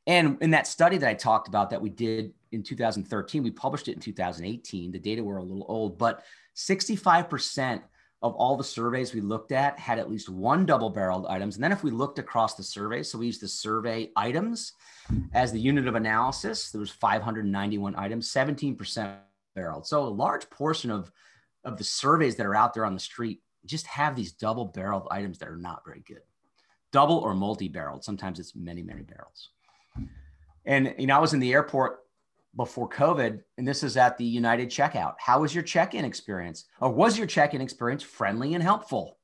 And in that study that I talked about that we did in 2013, we published it in 2018. The data were a little old, but 65% of all the surveys we looked at least one double-barreled items. And then if we looked across the survey, so we used the survey items as the unit of analysis, there was 591 items, 17% barreled. So a large portion of the surveys that are out there on the street just have these double-barreled items that are not very good. Double or multi-barreled. Sometimes it's many, many barrels. And, you know, I was in the airport before COVID, and this is at the United checkout. How was your check-in experience? Or was your check-in experience friendly and helpful?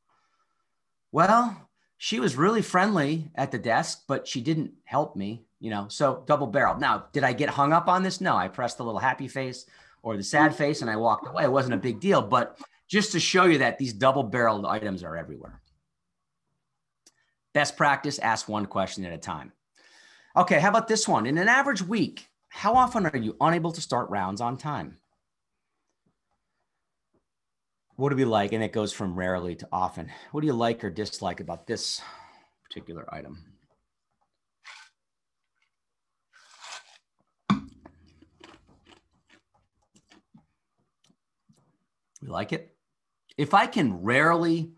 Well, she was really friendly at the desk, but she didn't help me, you know, so double-barreled. Now, did I get hung up on this? No, I pressed the little happy face or the sad face and I walked away. It wasn't a big deal, but just to show you that these double-barreled items are everywhere. Best practice, ask one question at a time. Okay, how about this one? In an average week, how often are you unable to start rounds on time? What do we like? And it goes from rarely to often. What do you like or dislike about this particular item? We like it. If I'm rarely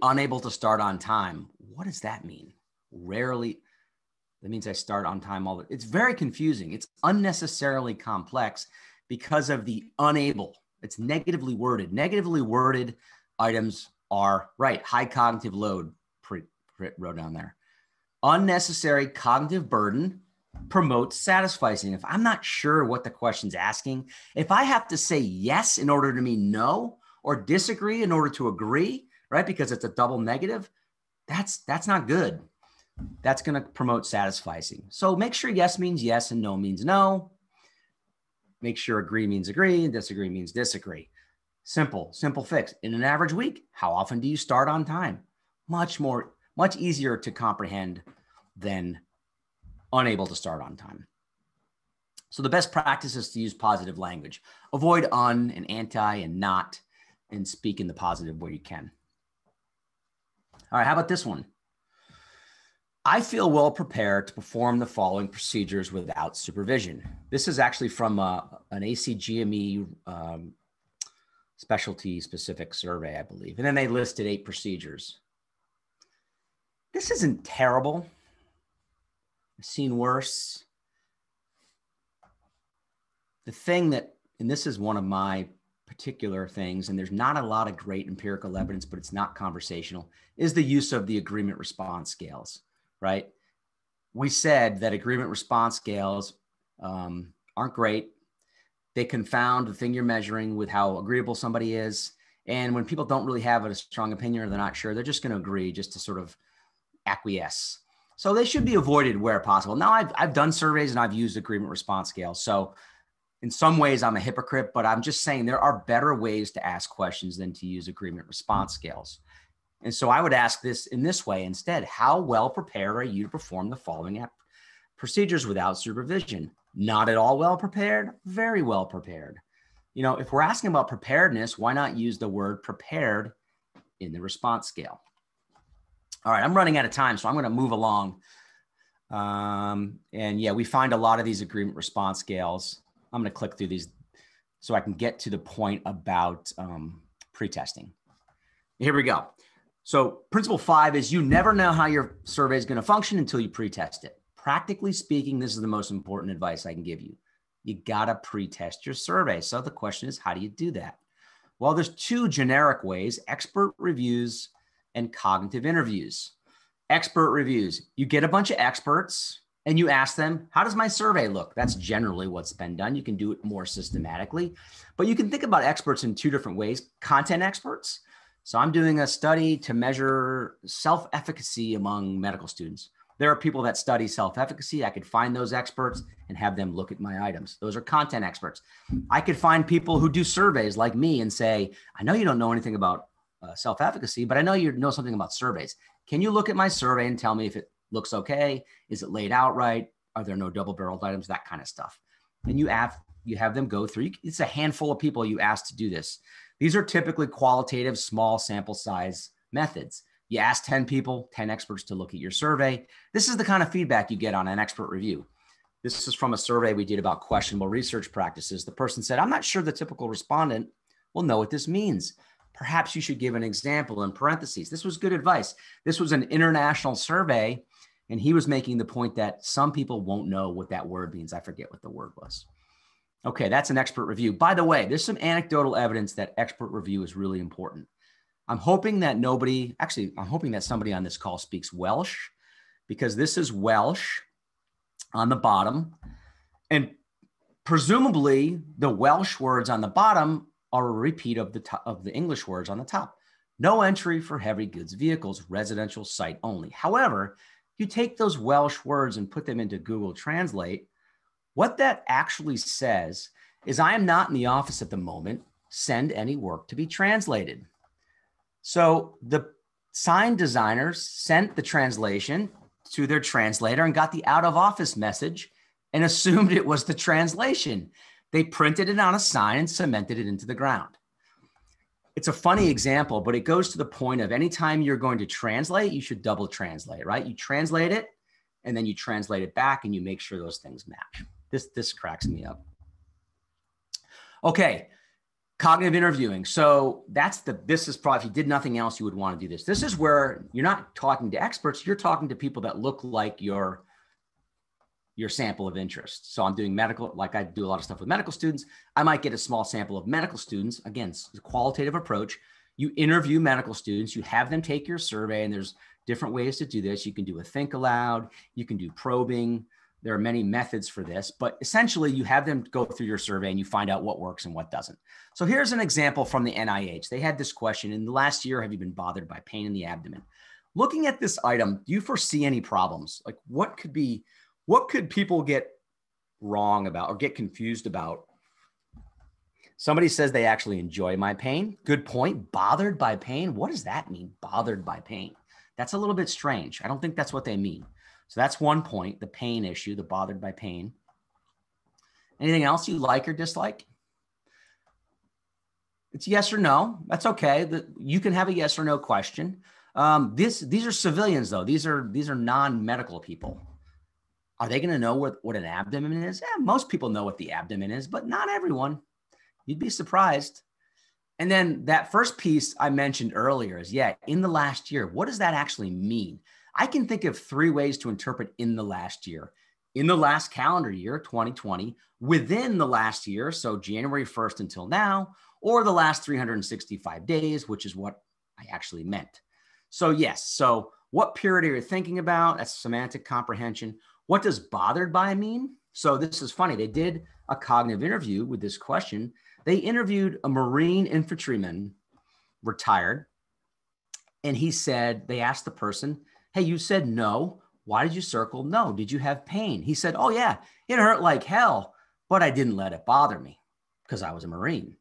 unable to start on time, what does that mean? Rarely. That means I start on time all the time. It's very confusing. It's unnecessarily complex because of the unable. It's negatively worded. Negatively worded items are, right, high cognitive load, wrote down there. Unnecessary cognitive burden promotes satisficing. If I'm not sure what the question's asking, if I have to say yes in order to mean no, or disagree in order to agree, right, because it's a double negative, that's not good. That's going to promote satisficing. So make sure yes means yes and no means no. Make sure agree means agree and disagree means disagree. Simple fix. In an average week, how often do you start on time? Much easier to comprehend than unable to start on time. So the best practice is to use positive language. Avoid un and anti and not, and speak in the positive where you can. All right, how about this one? I feel well prepared to perform the following procedures without supervision. This is actually from an ACGME specialty specific survey, I believe. And then they listed 8 procedures. This isn't terrible. I've seen worse. The thing that, and this is one of my particular things, and there's not a lot of great empirical evidence, but it's not conversational, is the use of the agreement response scales. Right? We said that agreement response scales aren't great. They confound the thing you're measuring with how agreeable somebody is. And when people don't really have a strong opinion or they're not sure, they're just going to agree just to sort of acquiesce. So they should be avoided where possible. Now, I've done surveys and I've used agreement response scales. So in some ways I'm a hypocrite, but I'm just saying there are better ways to ask questions than to use agreement response scales. And so I would ask this in this way instead: how well prepared are you to perform the following procedures without supervision? Not at all well prepared, very well prepared. You know, if we're asking about preparedness, why not use the word prepared in the response scale? All right, I'm running out of time, so I'm going to move along. And yeah, we find a lot of these agreement response scales. I'm going to click through these so I can get to the point about pre-testing. Here we go. So principle 5 is you never know how your survey is going to function until you pre-test it. Practically speaking, this is the most important advice I can give you. You got to pre-test your survey. So the question is, how do you do that? Well, there's 2 generic ways: expert reviews and cognitive interviews. Expert reviews, you get a bunch of experts and you ask them, how does my survey look? That's generally what's been done. You can do it more systematically, but you can think about experts in 2 different ways. Content experts. So I'm doing a study to measure self-efficacy among medical students. There are people that study self-efficacy. I could find those experts and have them look at my items. Those are content experts. I could find people who do surveys like me and say, I know you don't know anything about self-efficacy, but I know you know something about surveys. Can you look at my survey and tell me if it looks okay? Is it laid out right? Are there no double-barreled items? That kind of stuff. And you have them go through. It's a handful of people you ask to do this. These are typically qualitative, small sample size methods. You ask 10 people, 10 experts to look at your survey. This is the kind of feedback you get on an expert review. This is from a survey we did about questionable research practices. The person said, I'm not sure the typical respondent will know what this means. Perhaps you should give an example in parentheses. This was good advice. This was an international survey, and he was making the point that some people won't know what that word means. I forget what the word was. Okay, that's an expert review. By the way, there's some anecdotal evidence that expert review is really important. I'm hoping that I'm hoping that somebody on this call speaks Welsh, because this is Welsh on the bottom. And presumably the Welsh words on the bottom are a repeat of the English words on the top. No entry for heavy goods vehicles, residential site only. However, you take those Welsh words and put them into Google Translate, what that actually says is, I am not in the office at the moment, send any work to be translated. So the sign designers sent the translation to their translator and got the out of office message and assumed it was the translation. They printed it on a sign and cemented it into the ground. It's a funny example, but it goes to the point of anytime you're going to translate, you should double translate, right? You translate it and then you translate it back and you make sure those things match. This cracks me up. Okay, cognitive interviewing. So this is probably, if you did nothing else, you would want to do this. This is where you're not talking to experts, you're talking to people that look like your sample of interest. So I'm doing medical, like I do a lot of stuff with medical students. I might get a small sample of medical students. Again, it's a qualitative approach. You interview medical students, you have them take your survey, and there's different ways to do this. You can do a think aloud, you can do probing. There are many methods for this, but essentially you have them go through your survey and you find out what works and what doesn't. So here's an example from the NIH. They had this question: in the last year, have you been bothered by pain in the abdomen? Looking at this item, do you foresee any problems? Like what could people get wrong about or get confused about? Somebody says they actually enjoy my pain. Good point. Bothered by pain. What does that mean? Bothered by pain. That's a little bit strange. I don't think that's what they mean. So that's one point, the pain issue, the bothered by pain. Anything else you like or dislike? It's yes or no. That's okay. You can have a yes or no question. These are civilians though. These are non-medical people. Are they going to know what an abdomen is? Yeah, most people know what the abdomen is, but not everyone. You'd be surprised. And then that first piece I mentioned earlier is, in the last year, what does that actually mean? I can think of 3 ways to interpret in the last year. In the last calendar year, 2020, within the last year, so January 1st until now, or the last 365 days, which is what I actually meant. So yes, so what period are you thinking about? That's semantic comprehension. What does bothered by mean? So this is funny. They did a cognitive interview with this question. They interviewed a Marine infantryman, retired, and they asked the person, hey, you said no. Why did you circle no? Did you have pain? He said, oh yeah, it hurt like hell, but I didn't let it bother me because I was a Marine.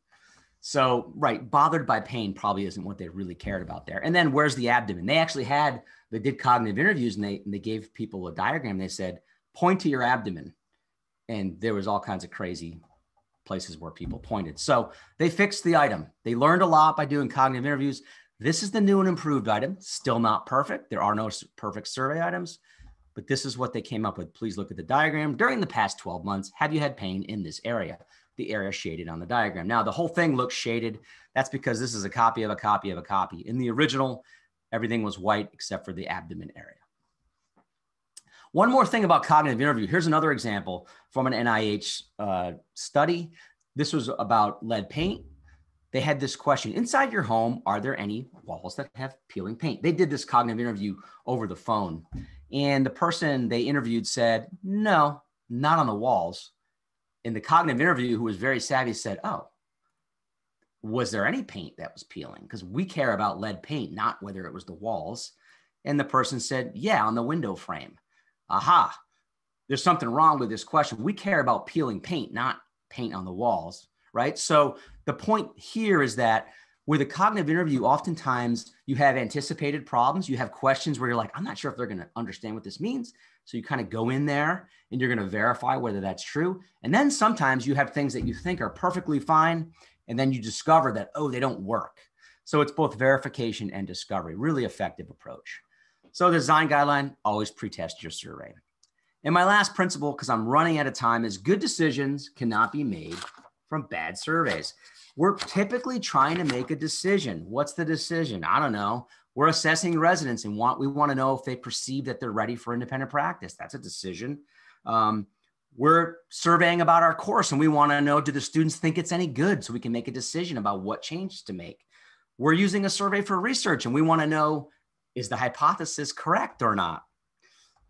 So, right, bothered by pain probably isn't what they really cared about there. And then where's the abdomen? They did cognitive interviews and they gave people a diagram. They said, point to your abdomen. And there was all kinds of crazy places where people pointed. So they fixed the item. They learned a lot by doing cognitive interviews. This is the new and improved item. Still not perfect. There are no perfect survey items, but this is what they came up with. Please look at the diagram. During the past 12 months, have you had pain in this area? The area shaded on the diagram. Now, the whole thing looks shaded. That's because this is a copy of a copy of a copy. In the original, everything was white except for the abdomen area. One more thing about cognitive interview. Here's another example from an NIH study. This was about lead paint. They had this question: inside your home, are there any walls that have peeling paint? They did this cognitive interview over the phone. And the person they interviewed said, no, not on the walls. And the cognitive interview, who was very savvy, said, oh, was there any paint that was peeling? Because we care about lead paint, not whether it was the walls. And the person said, yeah, on the window frame. Aha, there's something wrong with this question. We care about peeling paint, not paint on the walls, right? So the point here is that with a cognitive interview, oftentimes you have anticipated problems. You have questions where you're like, I'm not sure if they're going to understand what this means. So you kind of go in there and you're going to verify whether that's true. And then sometimes you have things that you think are perfectly fine, and then you discover that, oh, they don't work. So it's both verification and discovery, really effective approach. So the design guideline, always pre-test your survey. And my last principle, because I'm running out of time, is good decisions cannot be made from bad surveys. we're typically trying to make a decision. What's the decision? I don't know. We're assessing residents and we want to know if they perceive that they're ready for independent practice. That's a decision. We're surveying about our course and we want to know, do the students think it's any good, so we can make a decision about what changes to make. We're using a survey for research and we want to know, is the hypothesis correct or not?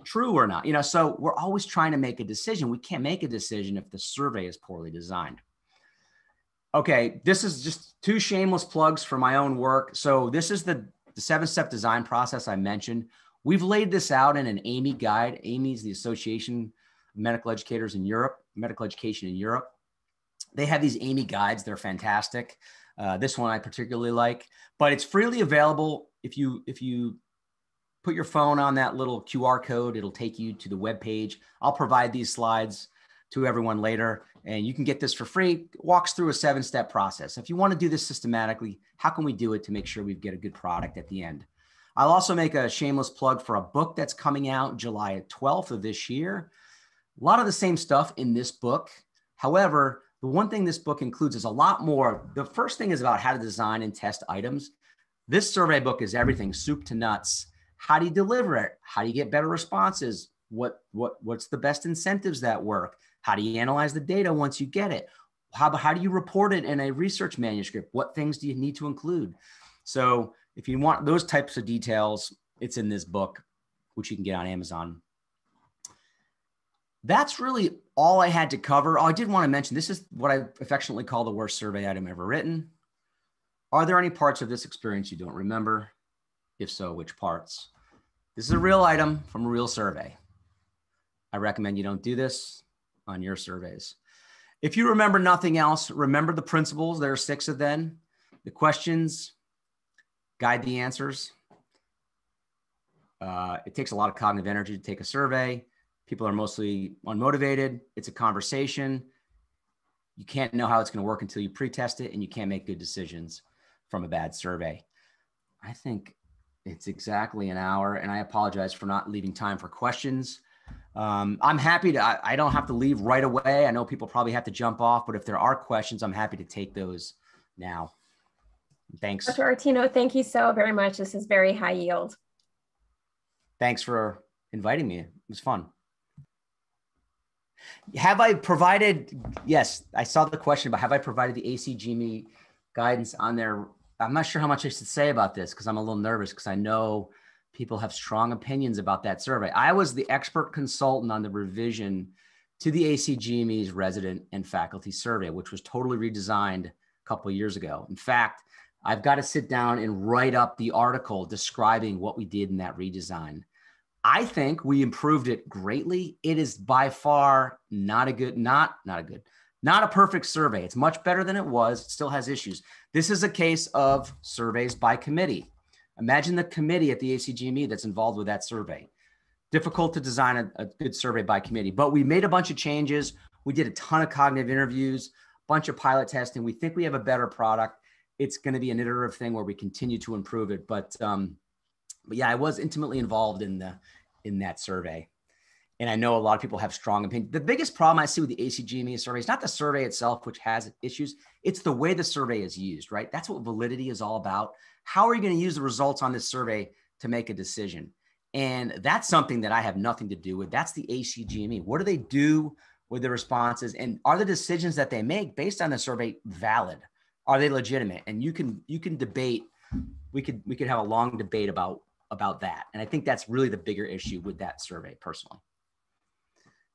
True or not? You know, so we're always trying to make a decision. We can't make a decision if the survey is poorly designed. Okay, this is just 2 shameless plugs for my own work. So this is the 7-step design process I mentioned. We've laid this out in an AMY guide. AMY is the Association of Medical Educators in Europe, Medical Education in Europe. They have these AMY guides. They're fantastic. This one I particularly like, but it's freely available. If you put your phone on that little QR code, it'll take you to the web page. I'll provide these slides to everyone later, and you can get this for free. It walks through a 7-step process. If you want to do this systematically, how can we do it to make sure we get a good product at the end? I'll also make a shameless plug for a book that's coming out July 12th of this year. A lot of the same stuff in this book. However, the one thing this book includes is a lot more. The first thing is about how to design and test items. This survey book is everything, soup to nuts. How do you deliver it? How do you get better responses? What's the best incentives that work? How do you analyze the data once you get it? How do you report it in a research manuscript? What things do you need to include? So if you want those types of details, it's in this book, which you can get on Amazon. That's really all I had to cover. Oh, I did want to mention, this is what I affectionately call the worst survey item ever written. Are there any parts of this experience you don't remember? If so, which parts? This is a real item from a real survey. I recommend you don't do this on your surveys. If you remember nothing else, remember the principles. There are 6 of them. The questions guide the answers. It takes a lot of cognitive energy to take a survey. People are mostly unmotivated. It's a conversation. You can't know how it's going to work until you pre-test it, and you can't make good decisions from a bad survey. I think it's exactly an hour, and I apologize for not leaving time for questions. I'm happy to, I don't have to leave right away. I know people probably have to jump off, but if there are questions, I'm happy to take those now. Thanks. Dr. Artino, thank you so very much. This is very high yield. Thanks for inviting me. It was fun. Have I provided, yes, I saw the question, but have I provided the ACGME guidance on there? I'm not sure how much I should say about this because I'm a little nervous because I know people have strong opinions about that survey. I was the expert consultant on the revision to the ACGME's resident and faculty survey, which was totally redesigned a couple of years ago. In fact, I've got to sit down and write up the article describing what we did in that redesign. I think we improved it greatly. It is by far not a perfect survey. It's much better than it was. It still has issues. This is a case of surveys by committee. Imagine the committee at the ACGME that's involved with that survey. Difficult to design a good survey by committee, but we made a bunch of changes. We did a ton of cognitive interviews, a bunch of pilot testing. We think we have a better product. It's going to be an iterative thing where we continue to improve it. But yeah, I was intimately involved in that survey. And I know a lot of people have strong opinions. The biggest problem I see with the ACGME survey is not the survey itself, which has issues. It's the way the survey is used, right? That's what validity is all about. How are you going to use the results on this survey to make a decision? And that's something that I have nothing to do with. That's the ACGME. What do they do with the responses? And are the decisions that they make based on the survey valid? Are they legitimate? And you can debate. We could have a long debate about that. And I think that's really the bigger issue with that survey personally.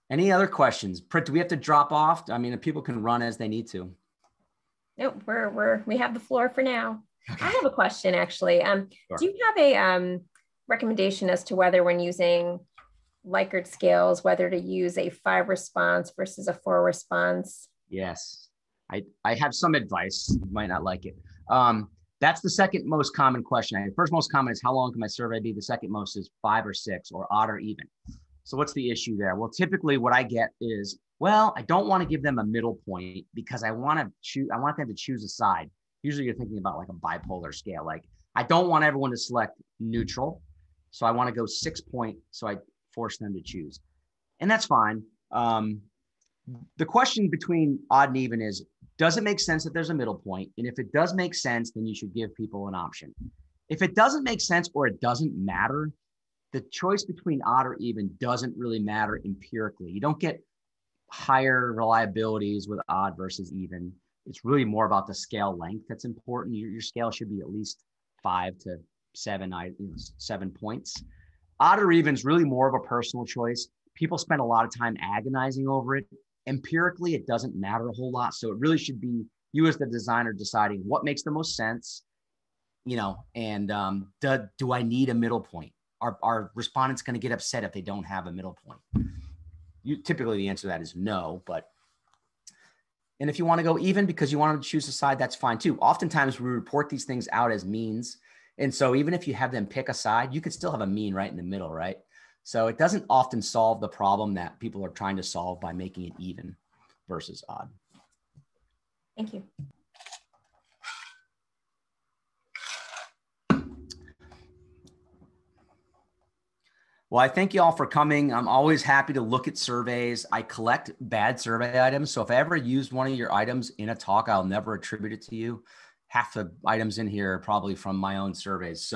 Any other questions? Do we have to drop off? I mean, people can run as they need to. Nope, we have the floor for now. Okay. I have a question actually. Sure. Do you have a recommendation as to whether when using Likert scales, whether to use a 5 response versus a 4 response? Yes, I have some advice. You might not like it. That's the second most common question. The first most common is how long can my survey be? The second most is 5 or 6 or odd or even. So what's the issue there? Well, typically what I get is, well, I don't want to give them a middle point because I want them to choose a side. Usually you're thinking about like a bipolar scale. Like I don't want everyone to select neutral. So I want to go 6 point. So I force them to choose. And that's fine. The question between odd and even is, Does it make sense that there's a middle point? And if it does make sense, then you should give people an option. If it doesn't make sense or it doesn't matter, the choice between odd or even doesn't really matter empirically. You don't get higher reliabilities with odd versus even. It's really more about the scale length that's important. Your scale should be at least 5 to 7 points. Odd or even is really more of a personal choice. People spend a lot of time agonizing over it. Empirically, it doesn't matter a whole lot. So it really should be you as the designer deciding what makes the most sense, and do I need a middle point? Are respondents going to get upset if they don't have a middle point? Typically the answer to that is no, and if you want to go even because you want to choose a side, that's fine too. Oftentimes we report these things out as means. And so even if you have them pick a side, you could still have a mean right in the middle, right? So it doesn't often solve the problem that people are trying to solve by making it even versus odd. Thank you. Well, I thank you all for coming. I'm always happy to look at surveys. I collect bad survey items. So if I ever used one of your items in a talk, I'll never attribute it to you. Half the items in here are probably from my own surveys.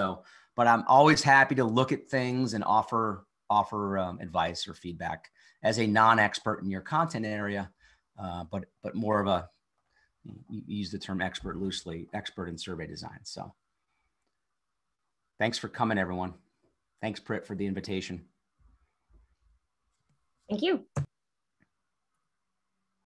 But I'm always happy to look at things and offer advice or feedback as a non-expert in your content area, but more of a, you use the term expert loosely, expert in survey design. So thanks for coming, everyone. Thanks, Prit, for the invitation. Thank you.